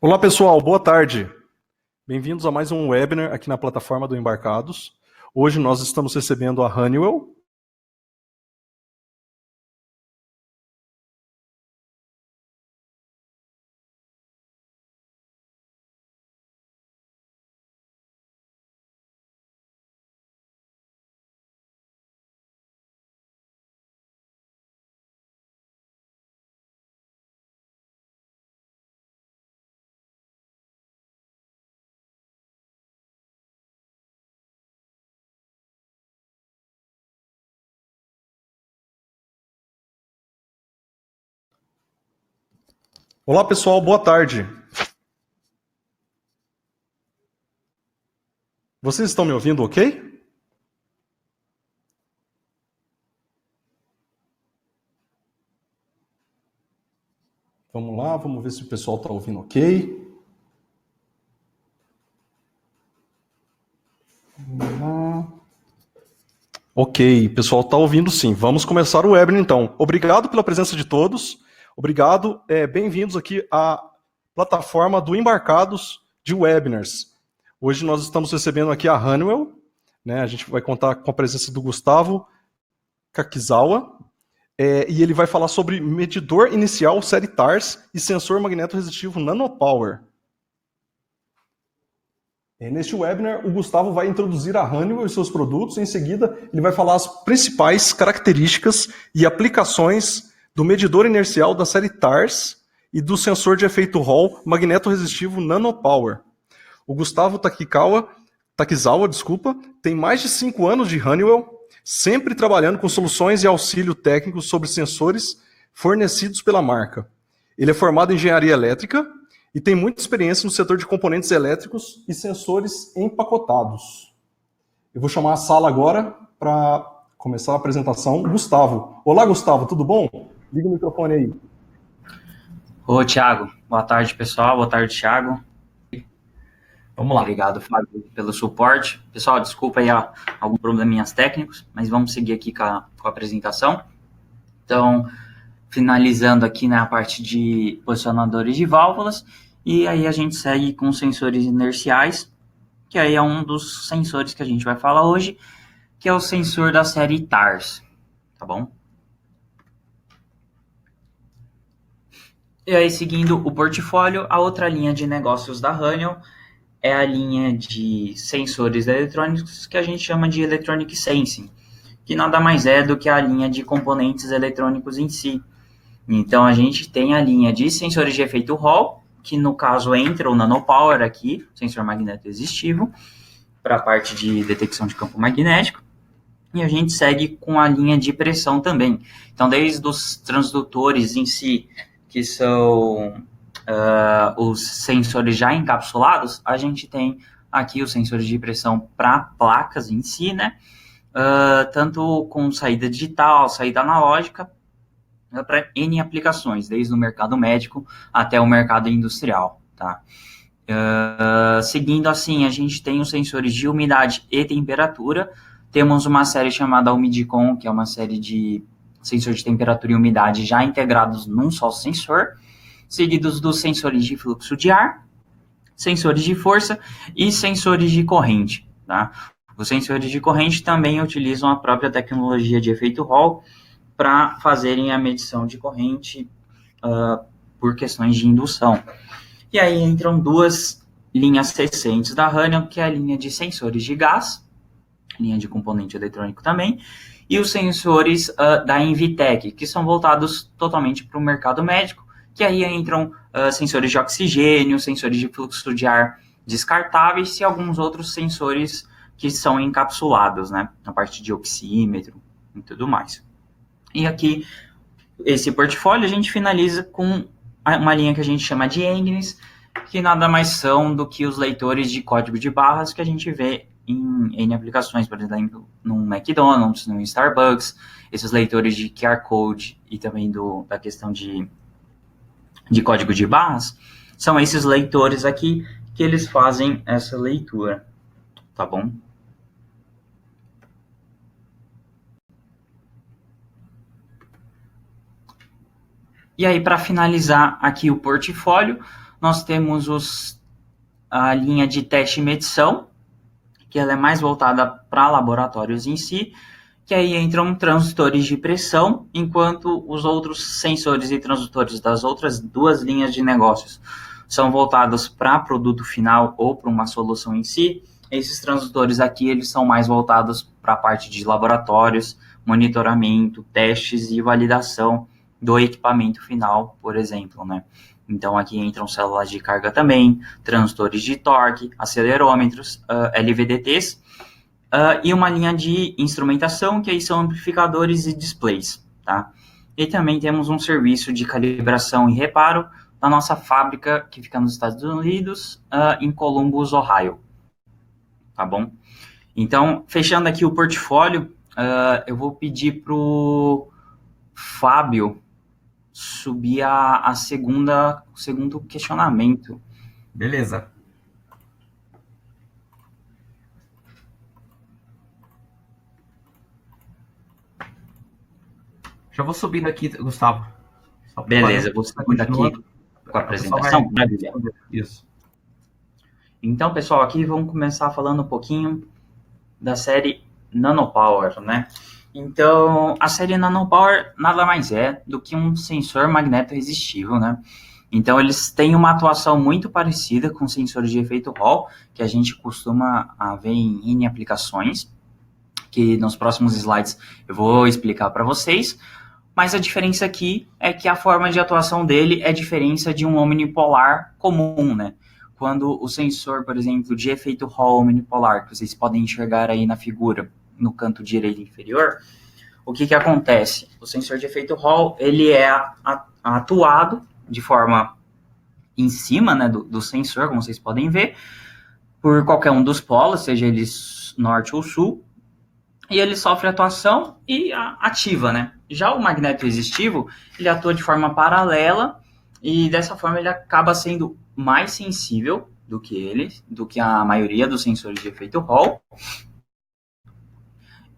Olá pessoal, boa tarde. Bem-vindos a mais um webinar aqui na plataforma do Embarcados. Hoje nós estamos recebendo a Honeywell. Olá pessoal, boa tarde. Vocês estão me ouvindo ok? Vamos lá, vamos ver se o pessoal está ouvindo ok. Vamos lá. Ok, pessoal está ouvindo sim. Vamos começar o webinar então. Obrigado pela presença de todos. Obrigado, bem-vindos aqui à plataforma do Embarcados de Webinars. Hoje nós estamos recebendo aqui a Honeywell, né? A gente vai contar com a presença do Gustavo Kakizawa, e ele vai falar sobre medidor inicial série TARS e sensor magneto-resistivo Nanopower. Neste webinar, o Gustavo vai introduzir a Honeywell e seus produtos, e em seguida ele vai falar as principais características e aplicações do medidor inercial da série TARS e do sensor de efeito Hall magneto-resistivo Nanopower. O Gustavo Takizawa, tem mais de 5 anos de Honeywell, sempre trabalhando com soluções e auxílio técnico sobre sensores fornecidos pela marca. Ele é formado em engenharia elétrica e tem muita experiência no setor de componentes elétricos e sensores empacotados. Eu vou chamar a sala agora para começar a apresentação. Gustavo. Olá, Gustavo, tudo bom? Liga o microfone aí. Ô, Thiago. Boa tarde, pessoal. Boa tarde, Thiago. Vamos lá. Obrigado, Fábio, pelo suporte. Pessoal, desculpa aí alguns probleminhas técnicos, mas vamos seguir aqui com a apresentação. Então, finalizando aqui na parte de posicionadores de válvulas, e aí a gente segue com sensores inerciais, que aí é um dos sensores que a gente vai falar hoje, que é o sensor da série TARS, tá bom? E aí, seguindo o portfólio, a outra linha de negócios da Honeywell é a linha de sensores eletrônicos que a gente chama de Electronic Sensing, que nada mais é do que a linha de componentes eletrônicos em si. Então, a gente tem a linha de sensores de efeito Hall, que no caso entra o Nanopower aqui, sensor magneto-resistivo, para a parte de detecção de campo magnético, e a gente segue com a linha de pressão também. Então, desde os transdutores em si, que são os sensores já encapsulados, a gente tem aqui os sensores de pressão para placas em si, né? Tanto com saída digital, saída analógica, para N aplicações, desde o mercado médico até o mercado industrial, tá? Seguindo assim, a gente tem os sensores de umidade e temperatura. Temos uma série chamada Umidicon, que é uma série de sensores de temperatura e umidade já integrados num só sensor, seguidos dos sensores de fluxo de ar, sensores de força e sensores de corrente, tá? Os sensores de corrente também utilizam a própria tecnologia de efeito Hall para fazerem a medição de corrente por questões de indução. E aí entram duas linhas recentes da Honeywell, que é a linha de sensores de gás, linha de componente eletrônico também, e os sensores da Invitec, que são voltados totalmente para o mercado médico, que aí entram sensores de oxigênio, sensores de fluxo de ar descartáveis e alguns outros sensores que são encapsulados, né, na parte de oxímetro e tudo mais. E aqui, esse portfólio, a gente finaliza com uma linha que a gente chama de Engines, que nada mais são do que os leitores de código de barras que a gente vê em N aplicações, por exemplo, no McDonald's, no Starbucks, esses leitores de QR Code e também da questão de código de barras, são esses leitores aqui que eles fazem essa leitura, tá bom? E aí, para finalizar aqui o portfólio, nós temos a linha de teste e medição, que ela é mais voltada para laboratórios em si, que aí entram transdutores de pressão, enquanto os outros sensores e transdutores das outras duas linhas de negócios são voltados para produto final ou para uma solução em si. Esses transdutores aqui, eles são mais voltados para a parte de laboratórios, monitoramento, testes e validação do equipamento final, por exemplo, né? Então, aqui entram células de carga também, transdutores de torque, acelerômetros, LVDTs, e uma linha de instrumentação, que aí são amplificadores e displays, tá? E também temos um serviço de calibração e reparo da nossa fábrica, que fica nos Estados Unidos, em Columbus, Ohio, tá bom? Então, fechando aqui o portfólio, eu vou pedir para o Fábio subir o segundo questionamento. Beleza. Já vou subindo aqui, Gustavo. Beleza, eu vou subindo aqui com a apresentação. Isso. Então, pessoal, aqui vamos começar falando um pouquinho da série Nanopower, né? Então, a série Nanopower nada mais é do que um sensor magneto-resistível, né? Então, eles têm uma atuação muito parecida com sensores de efeito Hall, que a gente costuma ver em N aplicações, que nos próximos slides eu vou explicar para vocês. Mas a diferença aqui é que a forma de atuação dele é diferente de um omnipolar comum, né? Quando o sensor, por exemplo, de efeito Hall omnipolar, que vocês podem enxergar aí na figura, no canto direito inferior, o que acontece? O sensor de efeito Hall, ele é atuado de forma em cima, né, do sensor, como vocês podem ver, por qualquer um dos polos, seja eles norte ou sul, e ele sofre atuação e ativa, né? Já o magneto resistivo, ele atua de forma paralela e dessa forma ele acaba sendo mais sensível do que a maioria dos sensores de efeito Hall.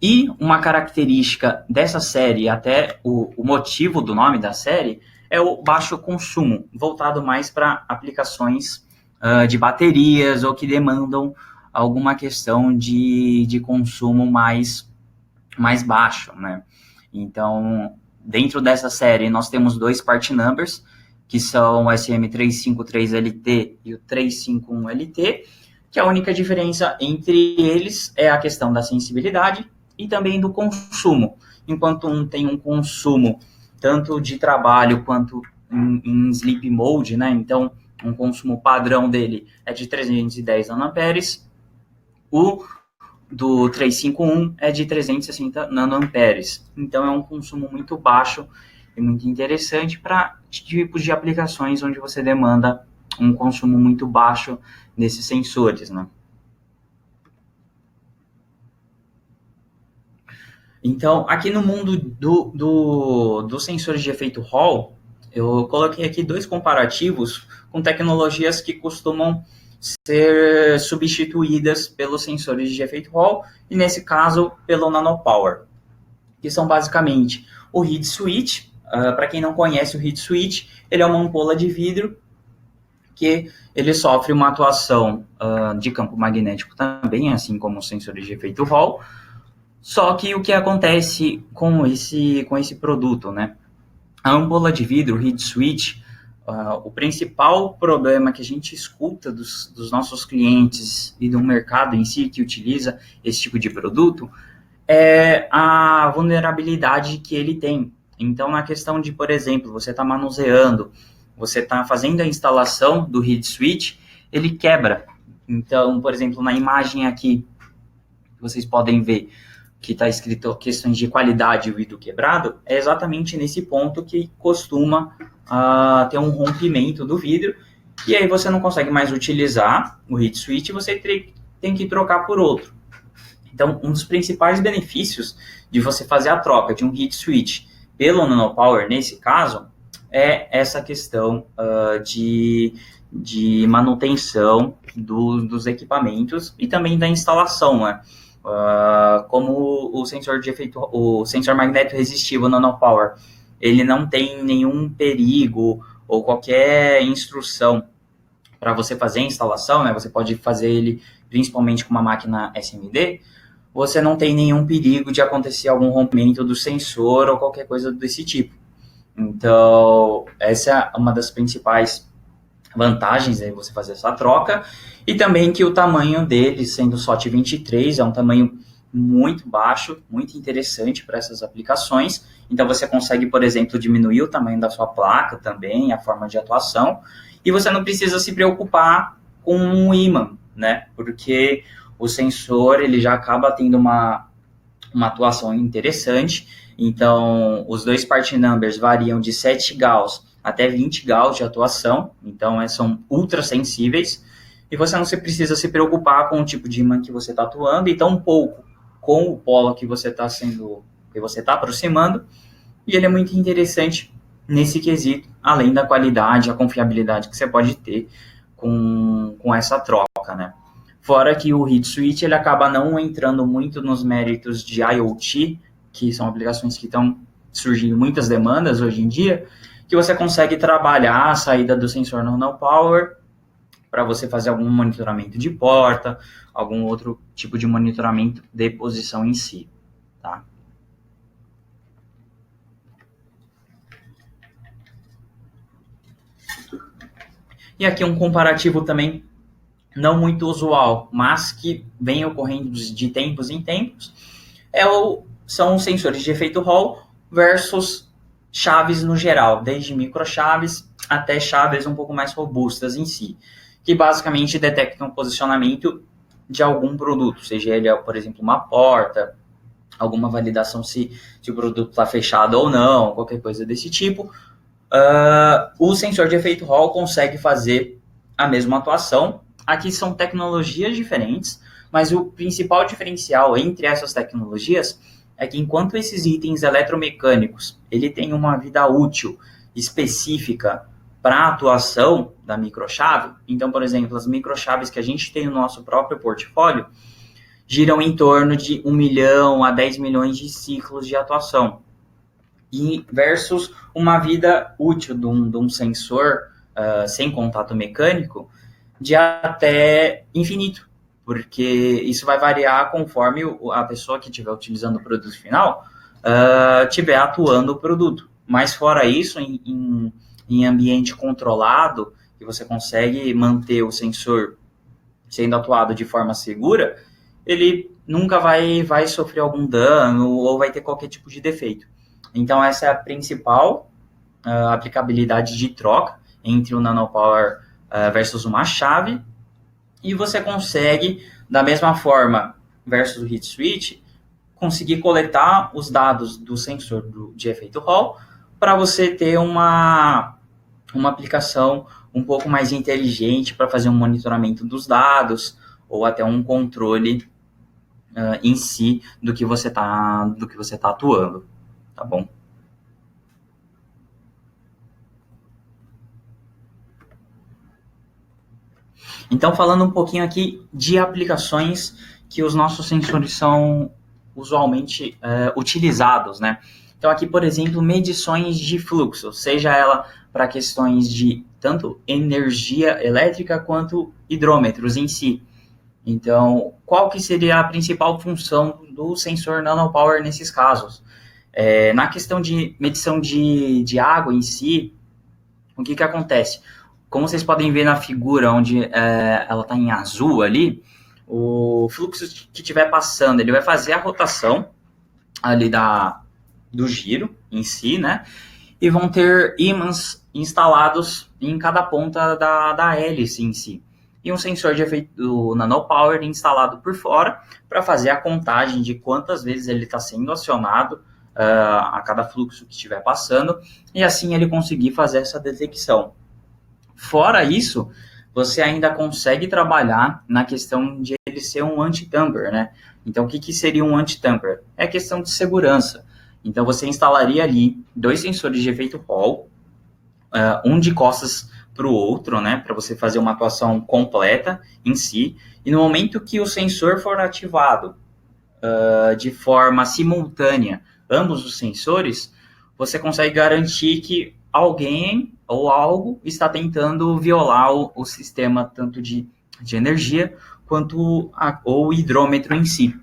E uma característica dessa série, até o motivo do nome da série, é o baixo consumo, voltado mais para aplicações de baterias ou que demandam alguma questão de consumo mais baixo, né? Então, dentro dessa série, nós temos dois part numbers, que são o SM353LT e o 351LT, que a única diferença entre eles é a questão da sensibilidade e também do consumo. Enquanto um tem um consumo tanto de trabalho quanto em sleep mode, né? Então, um consumo padrão dele é de 310 nanoamperes, o do 351 é de 360 nanoamperes. Então, é um consumo muito baixo e muito interessante para tipos de aplicações onde você demanda um consumo muito baixo desses sensores, né? Então, aqui no mundo dos sensores de efeito Hall, eu coloquei aqui dois comparativos com tecnologias que costumam ser substituídas pelos sensores de efeito Hall, e nesse caso, pelo Nanopower, que são basicamente o heat switch. Para quem não conhece o heat switch, ele é uma ampola de vidro que ele sofre uma atuação de campo magnético também, assim como os sensores de efeito Hall. Só que o que acontece com esse produto, né? A ampola de vidro, o heat switch, o principal problema que a gente escuta dos nossos clientes e do mercado em si que utiliza esse tipo de produto é a vulnerabilidade que ele tem. Então, na questão de, por exemplo, você está manuseando, você está fazendo a instalação do heat switch, ele quebra. Então, por exemplo, na imagem aqui, vocês podem ver que está escrito questões de qualidade e vidro quebrado, é exatamente nesse ponto que costuma ter um rompimento do vidro, e aí você não consegue mais utilizar o heat switch, você tem que trocar por outro. Então, um dos principais benefícios de você fazer a troca de um heat switch pelo Nanopower, nesse caso, é essa questão de manutenção dos equipamentos e também da instalação, né? Como o sensor magneto resistivo Nanopower, ele não tem nenhum perigo ou qualquer instrução para você fazer a instalação, né, você pode fazer ele principalmente com uma máquina SMD, você não tem nenhum perigo de acontecer algum rompimento do sensor ou qualquer coisa desse tipo. Então, essa é uma das principais vantagens de você fazer essa troca, e também que o tamanho dele, sendo SOT 23, é um tamanho muito baixo, muito interessante para essas aplicações. Então você consegue, por exemplo, diminuir o tamanho da sua placa também, a forma de atuação, e você não precisa se preocupar com um ímã, né? Porque o sensor ele já acaba tendo uma atuação interessante. Então, os dois part numbers variam de 7 Gauss até 20 Gauss de atuação, então são ultra sensíveis, e você não precisa se preocupar com o tipo de imã que você está atuando, e tampouco com o polo que você está aproximando, e ele é muito interessante nesse quesito, além da qualidade, a confiabilidade que você pode ter com essa troca, né? Fora que o heat switch ele acaba não entrando muito nos méritos de IoT, que são aplicações que estão surgindo muitas demandas hoje em dia, que você consegue trabalhar a saída do sensor no power para você fazer algum monitoramento de porta, algum outro tipo de monitoramento de posição em si, tá? E aqui um comparativo também não muito usual, mas que vem ocorrendo de tempos em tempos, são os sensores de efeito Hall versus chaves no geral, desde microchaves até chaves um pouco mais robustas em si, que basicamente detectam o posicionamento de algum produto, seja ele, por exemplo, uma porta, alguma validação se o produto está fechado ou não, qualquer coisa desse tipo. O sensor de efeito Hall consegue fazer a mesma atuação. Aqui são tecnologias diferentes, mas o principal diferencial entre essas tecnologias é que enquanto esses itens eletromecânicos ele tem uma vida útil específica para a atuação da microchave, então, por exemplo, as microchaves que a gente tem no nosso próprio portfólio giram em torno de 1 milhão a 10 milhões de ciclos de atuação, e versus uma vida útil de um sensor sem contato mecânico de até infinito, porque isso vai variar conforme a pessoa que estiver utilizando o produto final estiver atuando o produto. Mas fora isso, em ambiente controlado, que você consegue manter o sensor sendo atuado de forma segura, ele nunca vai sofrer algum dano ou vai ter qualquer tipo de defeito. Então essa é a principal aplicabilidade de troca entre o nanopower versus uma chave, e você consegue, da mesma forma, versus o heat switch, conseguir coletar os dados do sensor de efeito Hall para você ter uma aplicação um pouco mais inteligente para fazer um monitoramento dos dados ou até um controle em si do que você tá atuando, tá bom? Então, falando um pouquinho aqui de aplicações que os nossos sensores são usualmente utilizados, né? Então, aqui, por exemplo, medições de fluxo, seja ela para questões de tanto energia elétrica quanto hidrômetros em si. Então, qual que seria a principal função do sensor nanopower nesses casos? Na questão de medição de água em si, o que acontece? Como vocês podem ver na figura onde ela está em azul ali, o fluxo que estiver passando, ele vai fazer a rotação ali do giro em si, né? E vão ter ímãs instalados em cada ponta da hélice em si. E um sensor de efeito nanopower instalado por fora para fazer a contagem de quantas vezes ele está sendo acionado a cada fluxo que estiver passando, e assim ele conseguir fazer essa detecção. Fora isso, você ainda consegue trabalhar na questão de ele ser um anti-tamper, né? Então, o que seria um anti-tamper? É questão de segurança. Então, você instalaria ali 2 sensores de efeito Hall, um de costas para o outro, né? Para você fazer uma atuação completa em si. E no momento que o sensor for ativado de forma simultânea, ambos os sensores, você consegue garantir que alguém ou algo está tentando violar o sistema tanto de energia quanto o hidrômetro em si.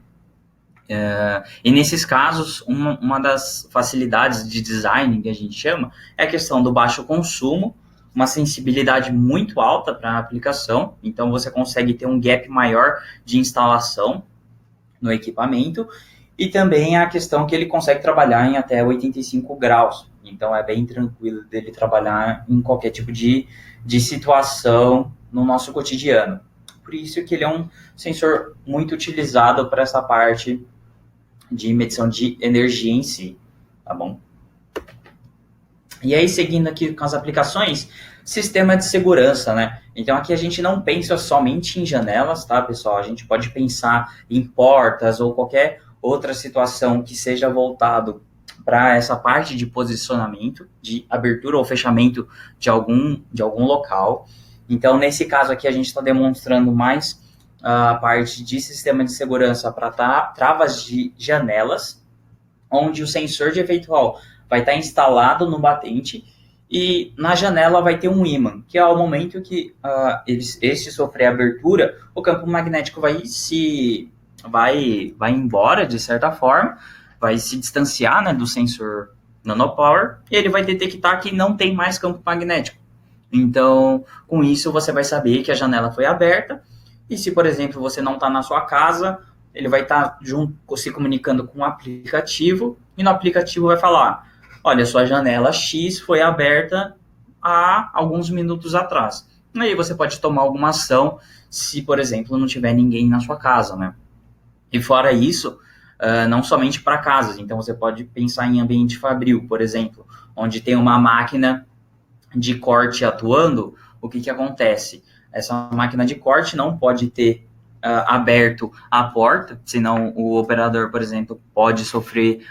E nesses casos, uma das facilidades de design que a gente chama é a questão do baixo consumo, uma sensibilidade muito alta para a aplicação, então você consegue ter um gap maior de instalação no equipamento, e também a questão que ele consegue trabalhar em até 85 graus, então é bem tranquilo dele trabalhar em qualquer tipo de situação no nosso cotidiano. Por isso que ele é um sensor muito utilizado para essa parte de medição de energia em si, tá bom? E aí, seguindo aqui com as aplicações, sistema de segurança, né? Então, aqui a gente não pensa somente em janelas, tá, pessoal? A gente pode pensar em portas ou qualquer outra situação que seja voltado para essa parte de posicionamento, de abertura ou fechamento de algum local. Então, nesse caso aqui, a gente está demonstrando mais a parte de sistema de segurança para travas de janelas, onde o sensor de efeito Hall vai estar instalado no batente e na janela vai ter um ímã, que é ao momento que este sofrer abertura, o campo magnético vai embora de certa forma, vai se distanciar, né, do sensor nanopower, e ele vai detectar que não tem mais campo magnético. Então, com isso, você vai saber que a janela foi aberta. E se, por exemplo, você não está na sua casa, ele vai estar se comunicando com o aplicativo, e no aplicativo vai falar, olha, sua janela X foi aberta há alguns minutos atrás. E aí você pode tomar alguma ação se, por exemplo, não tiver ninguém na sua casa, né? E fora isso, não somente para casas, então você pode pensar em ambiente fabril, por exemplo, onde tem uma máquina de corte atuando, o que acontece? Essa máquina de corte não pode ter aberto a porta, senão o operador, por exemplo, pode sofrer,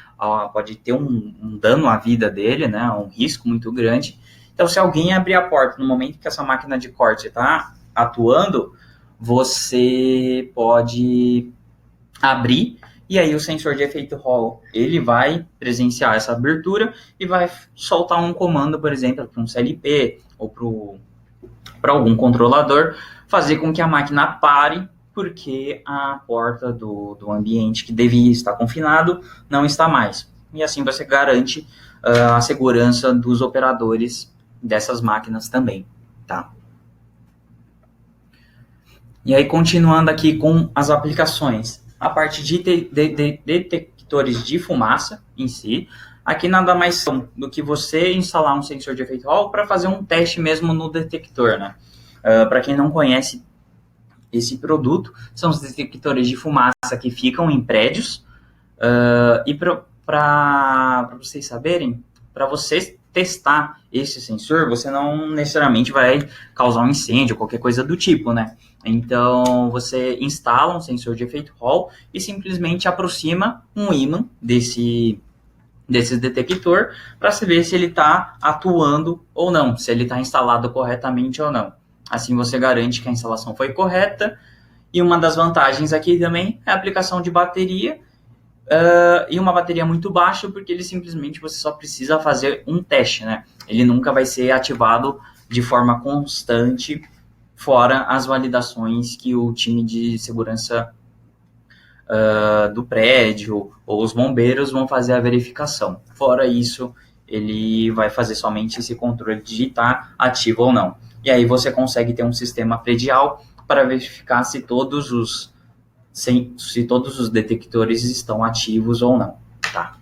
pode ter um dano à vida dele, né, um risco muito grande. Então, se alguém abrir a porta no momento que essa máquina de corte está atuando, você pode abrir, e aí o sensor de efeito Hall, ele vai presenciar essa abertura e vai soltar um comando, por exemplo, para um CLP ou para algum controlador, fazer com que a máquina pare, porque a porta do ambiente que devia estar confinado não está mais. E assim você garante a segurança dos operadores dessas máquinas também, tá? E aí, continuando aqui com as aplicações, a parte de detectores de fumaça em si, aqui nada mais são do que você instalar um sensor de efeito Hall para fazer um teste mesmo no detector, né? Para quem não conhece esse produto, são os detectores de fumaça que ficam em prédios, e para vocês saberem, para você testar esse sensor, você não necessariamente vai causar um incêndio, qualquer coisa do tipo, né? Então, você instala um sensor de efeito Hall e simplesmente aproxima um ímã desse detector para saber se ele está atuando ou não, se ele está instalado corretamente ou não. Assim você garante que a instalação foi correta. E uma das vantagens aqui também é a aplicação de bateria, e uma bateria muito baixa, porque ele simplesmente você só precisa fazer um teste, né? Ele nunca vai ser ativado de forma constante, fora as validações que o time de segurança do prédio ou os bombeiros vão fazer a verificação. Fora isso, ele vai fazer somente esse controle de estar ativo ou não. E aí você consegue ter um sistema predial para verificar se todos os detectores estão ativos ou não, tá?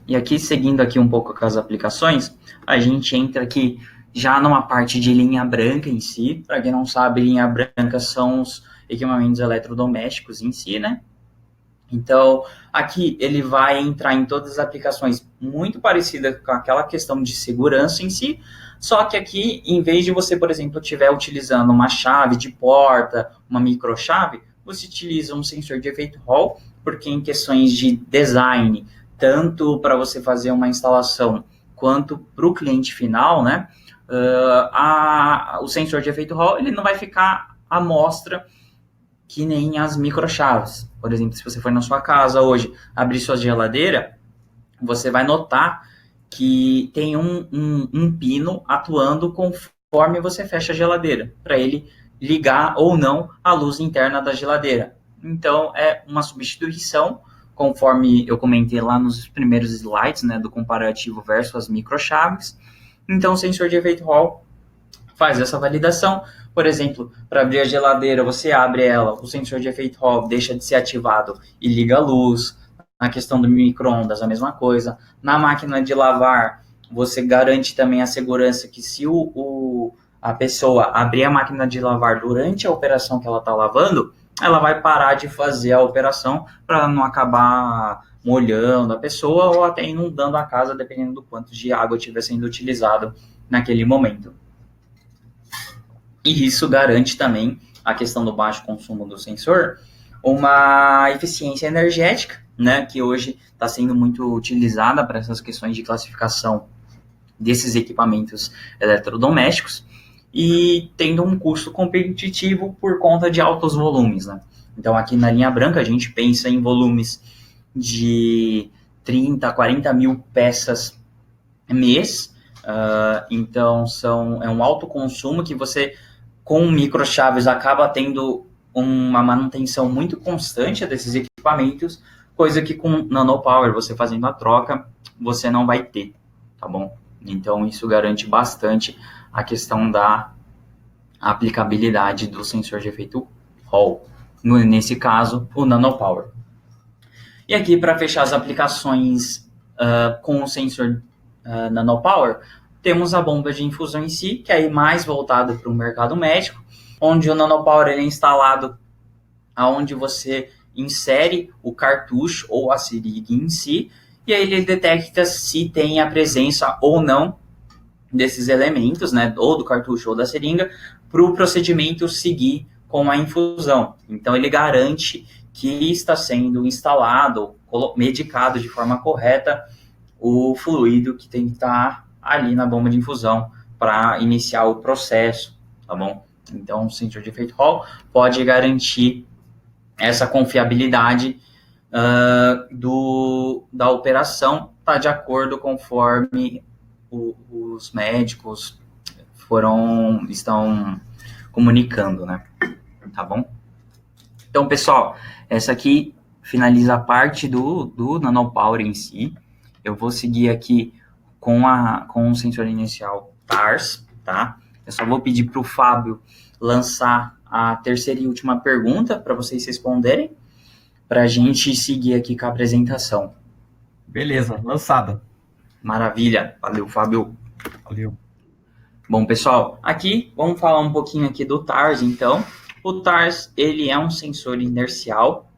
E aqui, seguindo aqui um pouco com as aplicações, a gente entra aqui já numa parte de linha branca em si. Para quem não sabe, linha branca são os equipamentos eletrodomésticos em si, né? Então, aqui ele vai entrar em todas as aplicações muito parecidas com aquela questão de segurança em si, só que aqui, em vez de você, por exemplo, estiver utilizando uma chave de porta, uma microchave, você utiliza um sensor de efeito Hall, porque em questões de design, tanto para você fazer uma instalação quanto para o cliente final, né, o sensor de efeito Hall ele não vai ficar à mostra que nem as microchaves. Por exemplo, se você for na sua casa hoje, abrir sua geladeira, você vai notar que tem um pino atuando conforme você fecha a geladeira, para ele ligar ou não a luz interna da geladeira. Então, é uma substituição, conforme eu comentei lá nos primeiros slides, né, do comparativo versus as microchaves. Então, o sensor de efeito Hall faz essa validação. Por exemplo, para abrir a geladeira, você abre ela, o sensor de efeito Hall deixa de ser ativado e liga a luz. Na questão do micro-ondas, a mesma coisa. Na máquina de lavar, você garante também a segurança que se a pessoa abrir a máquina de lavar durante a operação que ela está lavando, ela vai parar de fazer a operação para não acabar molhando a pessoa ou até inundando a casa, dependendo do quanto de água estiver sendo utilizado naquele momento. E isso garante também a questão do baixo consumo do sensor, uma eficiência energética, né, que hoje está sendo muito utilizada para essas questões de classificação desses equipamentos eletrodomésticos e tendo um custo competitivo por conta de altos volumes, né? Então, aqui na linha branca, a gente pensa em volumes de 30, 40 mil peças mês. Então, é um alto consumo que você, com microchaves, acaba tendo uma manutenção muito constante desses equipamentos, coisa que com nanopower, você fazendo a troca, você não vai ter, tá bom? Então, isso garante bastante a questão da aplicabilidade do sensor de efeito Hall. Nesse caso, o nanopower. E aqui, para fechar as aplicações com o sensor nanopower, temos a bomba de infusão em si, que é mais voltada para o mercado médico, onde o nanopower ele é instalado aonde você insere o cartucho ou a seringa em si, e aí ele detecta se tem a presença ou não desses elementos, né, ou do cartucho ou da seringa, para o procedimento seguir com a infusão. Então ele garante que está sendo instalado, medicado de forma correta o fluido que tem que estar ali na bomba de infusão para iniciar o processo, tá bom? Então o sensor de efeito Hall pode garantir essa confiabilidade da operação, tá de acordo conforme os médicos estão comunicando, né? Tá bom? Então, pessoal, essa aqui finaliza a parte do nanopower em si. Eu vou seguir aqui com o sensor inicial TARS, tá? Eu só vou pedir para o Fábio lançar a terceira e última pergunta para vocês responderem, para a gente seguir aqui com a apresentação. Beleza, lançada. Maravilha. Valeu, Fábio. Valeu. Bom, pessoal, aqui vamos falar um pouquinho aqui do TARS, então. O TARS, ele é um sensor inercial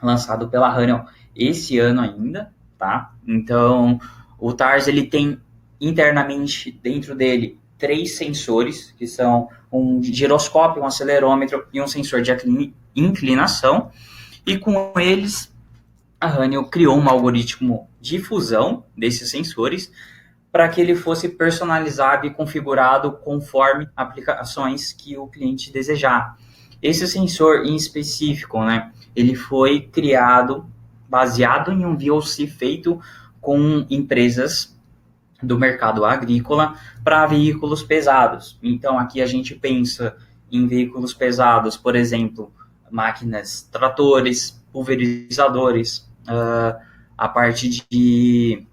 lançado pela Honeywell esse ano ainda, tá? Então, o TARS, ele tem internamente dentro dele 3 sensores, que são um giroscópio, um acelerômetro e um sensor de inclinação. E com eles, a Honeywell criou um algoritmo de fusão desses sensores para que ele fosse personalizado e configurado conforme aplicações que o cliente desejar. Esse sensor em específico, né, ele foi criado baseado em um VOC feito com empresas do mercado agrícola para veículos pesados. Então, aqui a gente pensa em veículos pesados, por exemplo, máquinas, tratores, pulverizadores, a parte de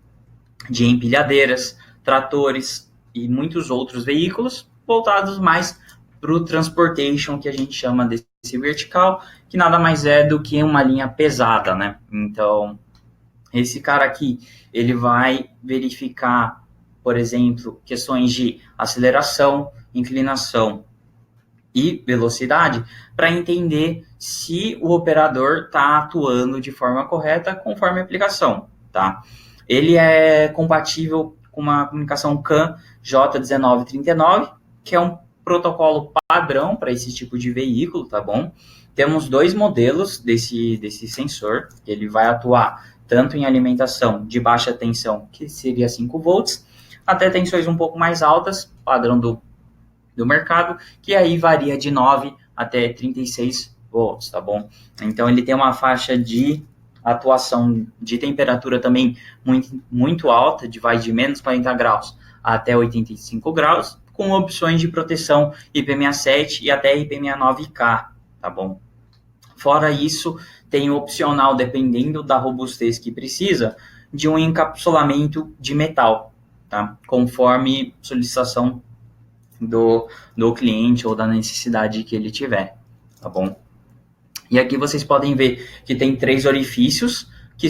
empilhadeiras, tratores e muitos outros veículos voltados mais para o transportation, que a gente chama desse vertical, que nada mais é do que uma linha pesada, né? Então, esse cara aqui, ele vai verificar, por exemplo, questões de aceleração, inclinação e velocidade, para entender se o operador está atuando de forma correta conforme a aplicação, tá? Ele é compatível com uma comunicação CAN J1939, que é um protocolo padrão para esse tipo de veículo, tá bom? Temos 2 modelos desse sensor, ele vai atuar tanto em alimentação de baixa tensão, que seria 5 volts, até tensões um pouco mais altas, padrão do mercado, que aí varia de 9 até 36 volts, tá bom? Então, ele tem uma faixa de atuação de temperatura também muito alta, vai de menos 40 graus até 85 graus, com opções de proteção IP67 e até IP69K, tá bom? Fora isso, tem o opcional, dependendo da robustez que precisa, de um encapsulamento de metal, tá? Conforme solicitação do cliente ou da necessidade que ele tiver, tá bom? E aqui vocês podem ver que tem 3 orifícios, que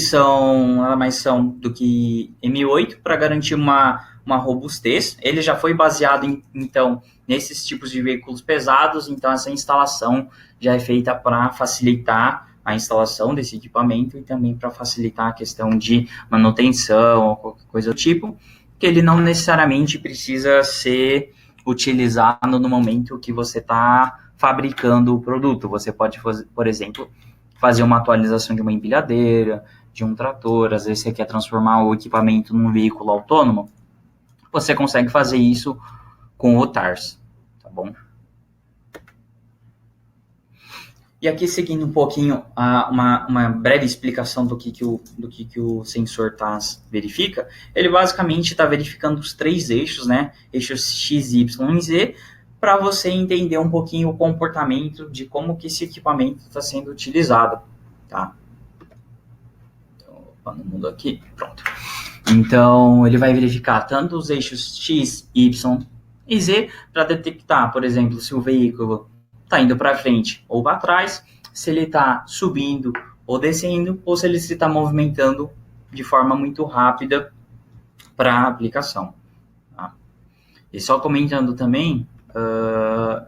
nada mais são do que M8, para garantir uma robustez. Ele já foi baseado, então, nesses tipos de veículos pesados, então essa instalação já é feita para facilitar a instalação desse equipamento e também para facilitar a questão de manutenção ou qualquer coisa do tipo, que ele não necessariamente precisa ser utilizado no momento que você está fabricando o produto. Você pode, por exemplo, fazer uma atualização de uma empilhadeira, de um trator, às vezes você quer transformar o equipamento num veículo autônomo, você consegue fazer isso com o TARS, tá bom? E aqui, seguindo um pouquinho, uma breve explicação do que o sensor TARS verifica, ele basicamente está verificando os 3 eixos, né? Eixos X, Y e Z, para você entender um pouquinho o comportamento de como que esse equipamento está sendo utilizado, tá? Então, opa, não mudou aqui, pronto. Então, ele vai verificar tanto os eixos X, Y e Z para detectar, por exemplo, se o veículo está indo para frente ou para trás, se ele está subindo ou descendo, ou se ele se está movimentando de forma muito rápida para a aplicação. Tá? E só comentando também,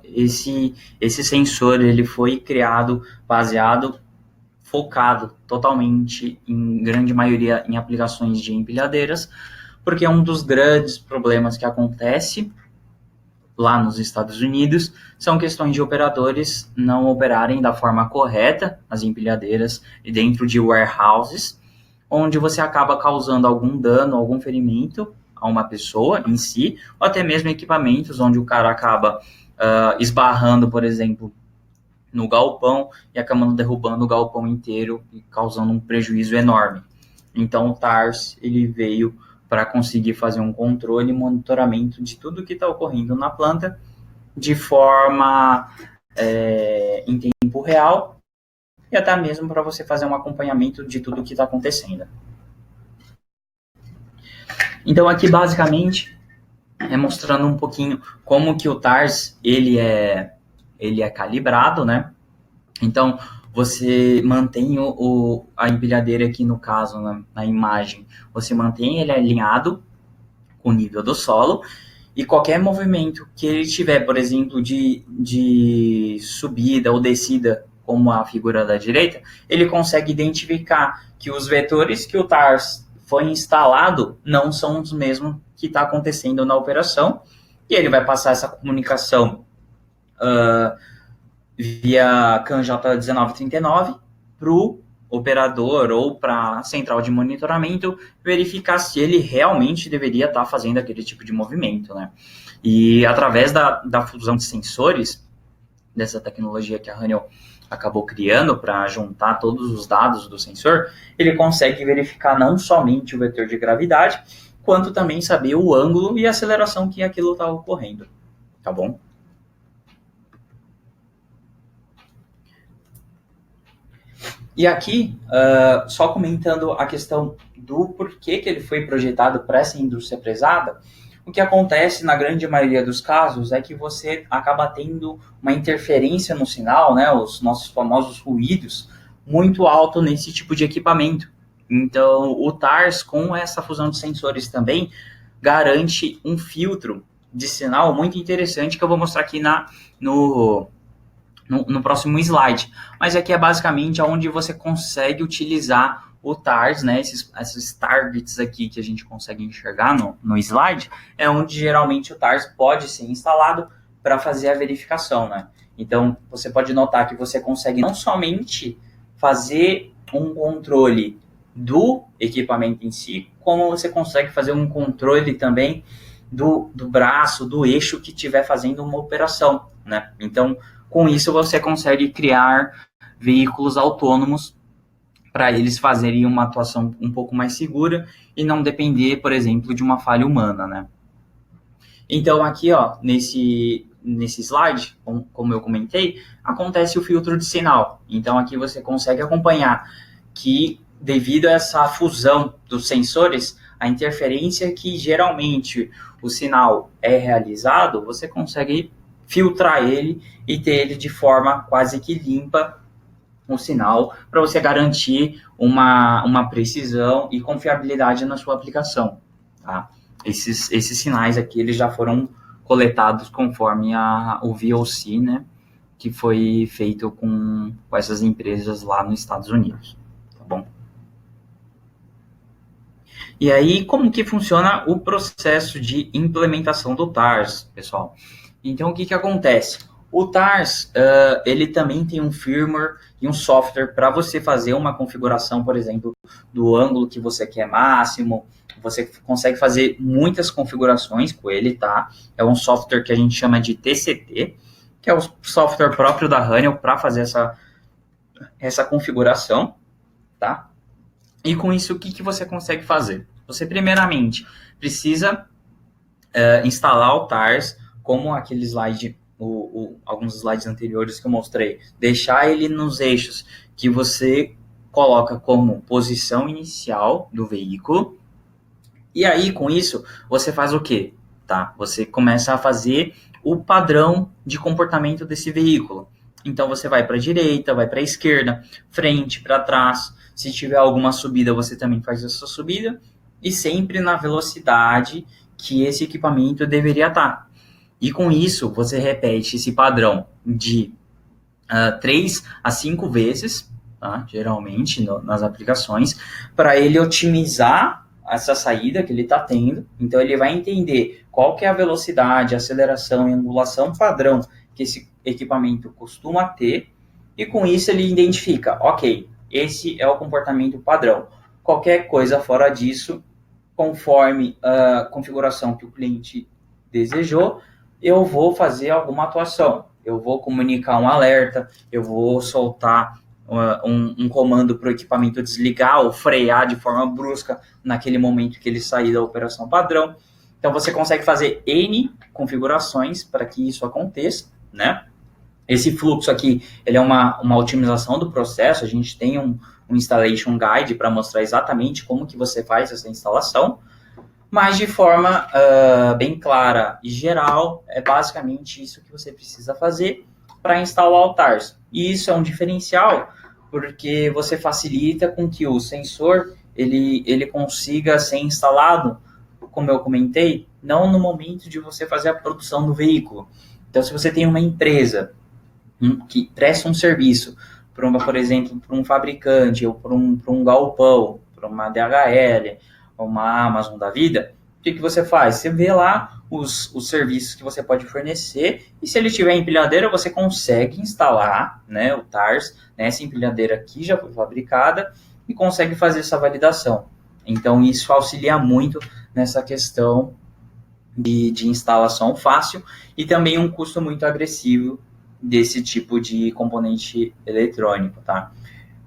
esse sensor ele foi criado focado totalmente, em grande maioria, em aplicações de empilhadeiras, porque é um dos grandes problemas que acontece lá nos Estados Unidos, são questões de operadores não operarem da forma correta as empilhadeiras dentro de warehouses, onde você acaba causando algum dano, algum ferimento a uma pessoa em si, ou até mesmo equipamentos onde o cara acaba esbarrando, por exemplo, no galpão e acabando derrubando o galpão inteiro e causando um prejuízo enorme. Então o TARS ele veio para conseguir fazer um controle e monitoramento de tudo que está ocorrendo na planta de forma em tempo real e até mesmo para você fazer um acompanhamento de tudo que está acontecendo. Então aqui basicamente é mostrando um pouquinho como que o TARS ele é calibrado, né? Então você mantém a empilhadeira aqui no caso, na imagem, você mantém ele alinhado com o nível do solo e qualquer movimento que ele tiver, por exemplo, de subida ou descida, como a figura da direita, ele consegue identificar que os vetores que o TARS foi instalado não são os mesmos que está acontecendo na operação, e ele vai passar essa comunicação via CAN J1939 para o operador ou para a central de monitoramento verificar se ele realmente deveria estar fazendo aquele tipo de movimento, né? E através da fusão de sensores, dessa tecnologia que a Honeywell acabou criando para juntar todos os dados do sensor, ele consegue verificar não somente o vetor de gravidade, quanto também saber o ângulo e a aceleração que aquilo está ocorrendo, tá bom? E aqui, só comentando a questão do porquê que ele foi projetado para essa indústria pesada, o que acontece na grande maioria dos casos é que você acaba tendo uma interferência no sinal, né, os nossos famosos ruídos, muito alto nesse tipo de equipamento. Então, o TARS, com essa fusão de sensores também, garante um filtro de sinal muito interessante que eu vou mostrar aqui no próximo slide. Mas aqui é basicamente onde você consegue utilizar o TARS, né, esses targets aqui que a gente consegue enxergar no slide, é onde geralmente o TARS pode ser instalado para fazer a verificação, né? Então, você pode notar que você consegue não somente fazer um controle do equipamento em si, como você consegue fazer um controle também do braço, do eixo que estiver fazendo uma operação, né? Então, com isso você consegue criar veículos autônomos para eles fazerem uma atuação um pouco mais segura e não depender, por exemplo, de uma falha humana, né? Então, aqui, ó, nesse slide, como eu comentei, acontece o filtro de sinal. Então, aqui você consegue acompanhar que, devido a essa fusão dos sensores, a interferência que geralmente o sinal é realizado, você consegue filtrar ele e ter ele de forma quase que limpa, o sinal, para você garantir uma precisão e confiabilidade na sua aplicação, tá? Esses sinais aqui, eles já foram coletados conforme o VOC, né, que foi feito com essas empresas lá nos Estados Unidos, tá bom? E aí, como que funciona o processo de implementação do TARS, pessoal? Então, o que acontece? O TARS, ele também tem um firmware e um software para você fazer uma configuração, por exemplo, do ângulo que você quer máximo. Você consegue fazer muitas configurações com ele, tá? É um software que a gente chama de TCT, que é o software próprio da Honeywell para fazer essa configuração, tá? E com isso, o que você consegue fazer? Você, primeiramente, precisa instalar o TARS, como aquele slide, alguns slides anteriores que eu mostrei, deixar ele nos eixos que você coloca como posição inicial do veículo. E aí, com isso, você faz o quê? Tá? Você começa a fazer o padrão de comportamento desse veículo. Então, você vai para a direita, vai para a esquerda, frente, para trás. Se tiver alguma subida, você também faz essa subida. E sempre na velocidade que esse equipamento deveria estar. E com isso, você repete esse padrão de 3 a 5 vezes, tá? Geralmente nas aplicações, para ele otimizar essa saída que ele está tendo. Então, ele vai entender qual que é a velocidade, aceleração e angulação padrão que esse equipamento costuma ter. E com isso, ele identifica, ok, esse é o comportamento padrão. Qualquer coisa fora disso, conforme a configuração que o cliente desejou, eu vou fazer alguma atuação. Eu vou comunicar um alerta, eu vou soltar um comando para o equipamento desligar ou frear de forma brusca naquele momento que ele sair da operação padrão. Então, você consegue fazer N configurações para que isso aconteça, né? Esse fluxo aqui, ele é uma otimização do processo. A gente tem um installation guide para mostrar exatamente como que você faz essa instalação, mas de forma bem clara e geral, é basicamente isso que você precisa fazer para instalar o TARS. E isso é um diferencial, porque você facilita com que o sensor ele consiga ser instalado, como eu comentei, não no momento de você fazer a produção do veículo. Então, se você tem uma empresa que presta um serviço, por exemplo, para um fabricante, ou para um galpão, para uma DHL, uma Amazon da vida, o que você faz? Você vê lá os serviços que você pode fornecer, e se ele tiver empilhadeira, você consegue instalar, né, o TARS nessa empilhadeira que já foi fabricada e consegue fazer essa validação. Então, isso auxilia muito nessa questão de instalação fácil e também um custo muito agressivo desse tipo de componente eletrônico, tá?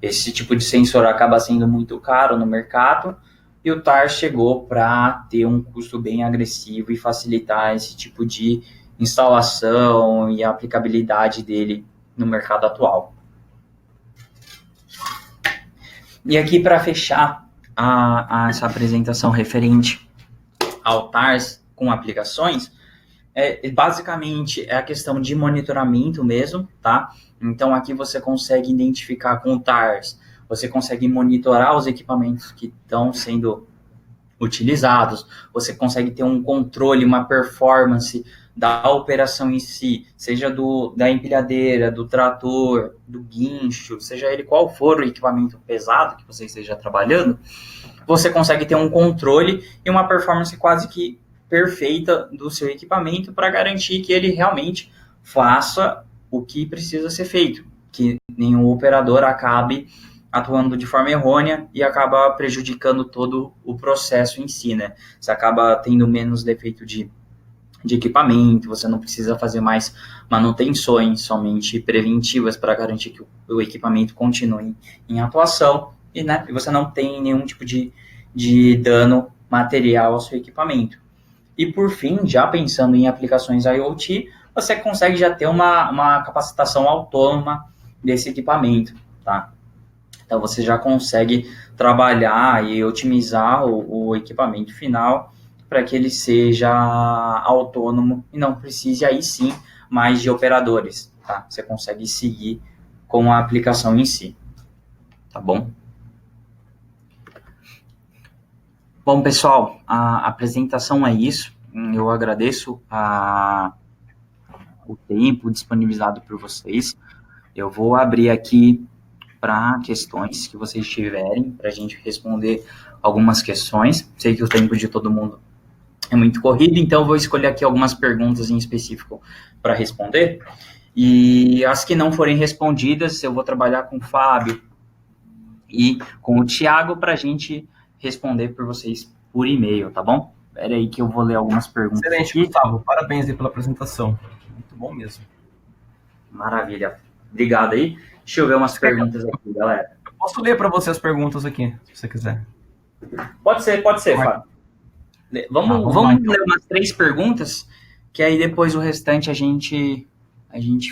Esse tipo de sensor acaba sendo muito caro no mercado e o TARS chegou para ter um custo bem agressivo e facilitar esse tipo de instalação e a aplicabilidade dele no mercado atual. E aqui, para fechar essa apresentação referente ao TARS com aplicações, basicamente é a questão de monitoramento mesmo, tá? Então, aqui você consegue identificar com o TARS, você consegue monitorar os equipamentos que estão sendo utilizados, você consegue ter um controle, uma performance da operação em si, seja da empilhadeira, do trator, do guincho, seja ele qual for o equipamento pesado que você esteja trabalhando, você consegue ter um controle e uma performance quase que perfeita do seu equipamento para garantir que ele realmente faça o que precisa ser feito, que nenhum operador acabe atuando de forma errônea e acaba prejudicando todo o processo em si, né? Você acaba tendo menos defeito de equipamento, você não precisa fazer mais manutenções, somente preventivas para garantir que o equipamento continue em atuação e, né, e você não tem nenhum tipo de dano material ao seu equipamento. E por fim, já pensando em aplicações IoT, você consegue já ter uma capacitação autônoma desse equipamento, tá? Então você já consegue trabalhar e otimizar o equipamento final para que ele seja autônomo e não precise aí sim mais de operadores, tá? Você consegue seguir com a aplicação em si, tá bom? Bom, pessoal, a apresentação é isso. Eu agradeço o tempo disponibilizado por vocês. Eu vou abrir aqui para questões que vocês tiverem, para a gente responder algumas questões. Sei que o tempo de todo mundo é muito corrido, então eu vou escolher aqui algumas perguntas em específico para responder. E as que não forem respondidas, eu vou trabalhar com o Fábio e com o Thiago para a gente responder por vocês por e-mail, tá bom? Espera aí que eu vou ler algumas perguntas. Excelente, aqui. Gustavo. Parabéns aí pela apresentação. Muito bom mesmo. Maravilha. Obrigado aí. Deixa eu ver umas perguntas aqui, galera. Eu posso ler para você as perguntas aqui, se você quiser. Pode ser, Fábio. Vamos lá, então. ler umas 3 perguntas, que aí depois o restante a gente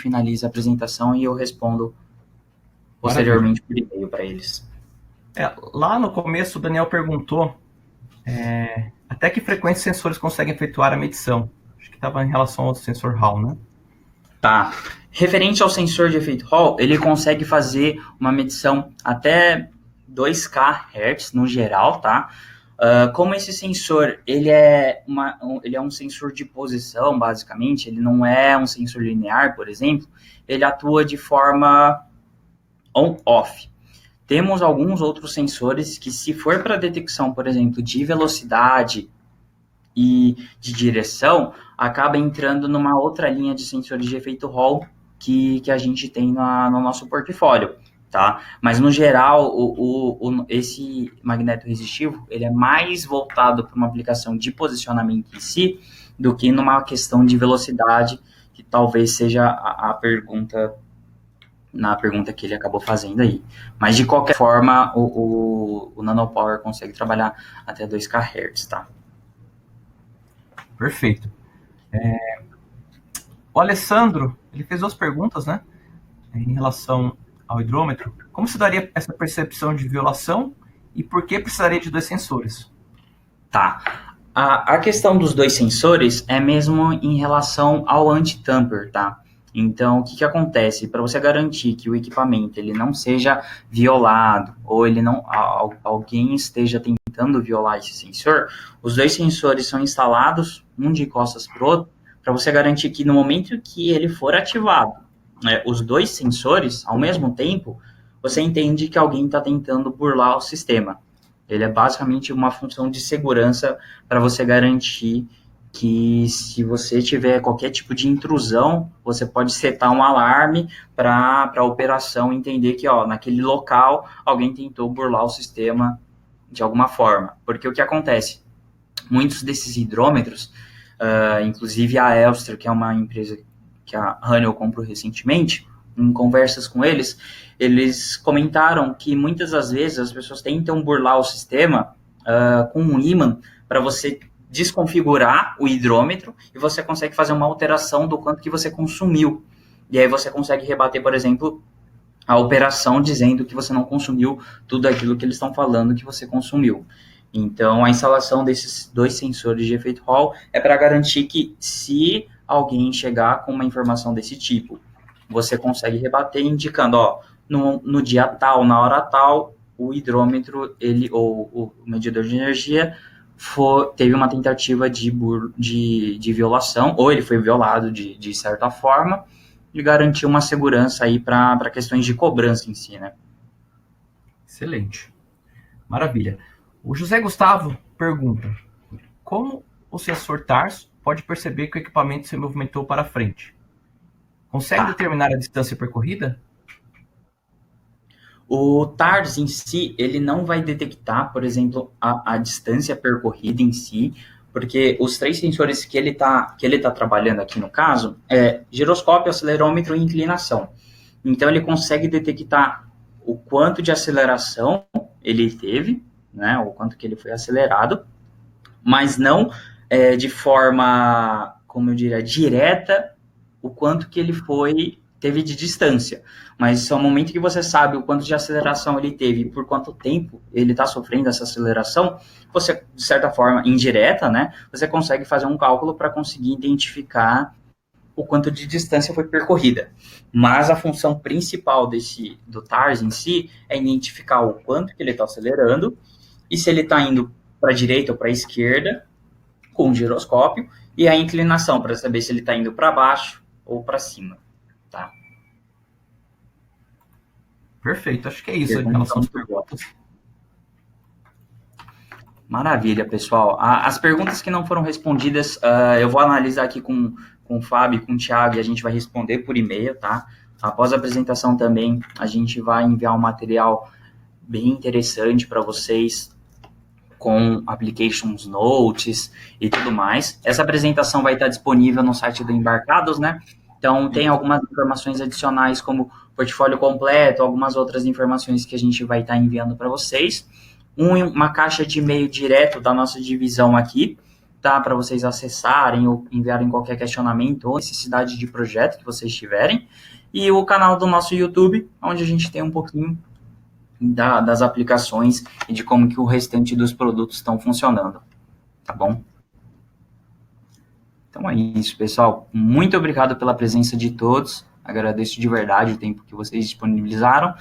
finaliza a apresentação e eu respondo posteriormente por e-mail para eles. Lá no começo, o Daniel perguntou até que frequência os sensores conseguem efetuar a medição. Acho que estava em relação ao sensor Hall, né? Tá. Referente ao sensor de efeito Hall, ele consegue fazer uma medição até 2 kHz no geral, tá? Como esse sensor, ele é um sensor de posição, basicamente, ele não é um sensor linear, por exemplo, ele atua de forma on-off. Temos alguns outros sensores que, se for para detecção, por exemplo, de velocidade e de direção, acaba entrando numa outra linha de sensores de efeito Hall que a gente tem no nosso portfólio, tá? Mas, no geral, esse magneto resistivo, ele é mais voltado para uma aplicação de posicionamento em si do que numa questão de velocidade, que talvez seja a pergunta... na pergunta que ele acabou fazendo aí. Mas, de qualquer forma, o Nanopower consegue trabalhar até 2 kHz, tá? Perfeito. O Alessandro, ele fez 2 perguntas, né? Em relação ao hidrômetro. Como se daria essa percepção de violação e por que precisaria de 2 sensores? Tá. A questão dos 2 sensores é mesmo em relação ao anti-tamper, tá? Então, o que acontece? Para você garantir que o equipamento ele não seja violado ou ele não, alguém esteja tentando violar esse sensor, os 2 sensores são instalados, um de costas para o outro, para você garantir que no momento que ele for ativado, os 2 sensores, ao mesmo tempo, você entende que alguém está tentando burlar o sistema. Ele é basicamente uma função de segurança para você garantir que, se você tiver qualquer tipo de intrusão, você pode setar um alarme para a operação entender que, naquele local, alguém tentou burlar o sistema de alguma forma. Porque o que acontece? Muitos desses hidrômetros, inclusive a Elster, que é uma empresa que a Honeywell comprou recentemente, em conversas com eles comentaram que muitas das vezes as pessoas tentam burlar o sistema com um ímã para você desconfigurar o hidrômetro e você consegue fazer uma alteração do quanto que você consumiu. E aí você consegue rebater, por exemplo, a operação dizendo que você não consumiu tudo aquilo que eles estão falando que você consumiu. Então, a instalação desses 2 sensores de efeito Hall é para garantir que, se alguém chegar com uma informação desse tipo, você consegue rebater indicando, no dia tal, na hora tal, o hidrômetro, ou o medidor de energia, teve uma tentativa de violação, ou ele foi violado de certa forma, e garantir uma segurança aí para questões de cobrança em si, né? Excelente. Maravilha. O José Gustavo pergunta: como o sensor TARS pode perceber que o equipamento se movimentou para frente? Consegue determinar a distância percorrida? O TARS em si, ele não vai detectar, por exemplo, a distância percorrida em si, porque os 3 sensores que ele tá trabalhando aqui no caso é giroscópio, acelerômetro e inclinação. Então, ele consegue detectar o quanto de aceleração ele teve, né, o quanto que ele foi acelerado, mas não de forma, como eu diria, direta, o quanto que ele teve de distância. Mas é o momento que você sabe o quanto de aceleração ele teve e por quanto tempo ele está sofrendo essa aceleração, você, de certa forma, indireta, né, você consegue fazer um cálculo para conseguir identificar o quanto de distância foi percorrida. Mas a função principal do TARS em si é identificar o quanto que ele está acelerando e se ele está indo para a direita ou para a esquerda com o giroscópio e a inclinação para saber se ele está indo para baixo ou para cima. Tá? Perfeito, acho que é isso em relação às perguntas. Maravilha, pessoal. As perguntas que não foram respondidas, eu vou analisar aqui com o Fábio, com o Thiago, e a gente vai responder por e-mail, tá? Após a apresentação também, a gente vai enviar um material bem interessante para vocês, com applications notes e tudo mais. Essa apresentação vai estar disponível no site do Embarcados, né? Então, tem algumas informações adicionais, como portfólio completo, algumas outras informações que a gente vai estar enviando para vocês. Uma caixa de e-mail direto da nossa divisão aqui, tá? Para vocês acessarem ou enviarem qualquer questionamento ou necessidade de projeto que vocês tiverem. E o canal do nosso YouTube, onde a gente tem um pouquinho das aplicações e de como que o restante dos produtos estão funcionando. Tá bom? Então é isso, pessoal. Muito obrigado pela presença de todos. Agradeço de verdade o tempo que vocês disponibilizaram.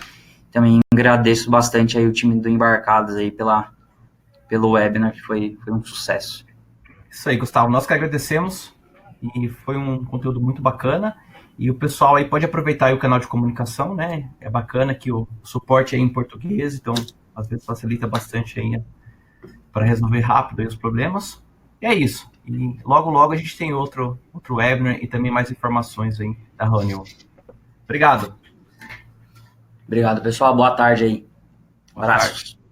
Também agradeço bastante aí o time do Embarcados aí pelo webinar, que foi um sucesso. Isso aí, Gustavo. Nós que agradecemos e foi um conteúdo muito bacana. E o pessoal aí pode aproveitar aí o canal de comunicação, né? É bacana que o suporte é em português, então às vezes facilita bastante aí para resolver rápido aí os problemas. E é isso. E logo a gente tem outro webinar e também mais informações aí da Honeywell. Obrigado. Obrigado, pessoal. Boa tarde aí. Um abraço.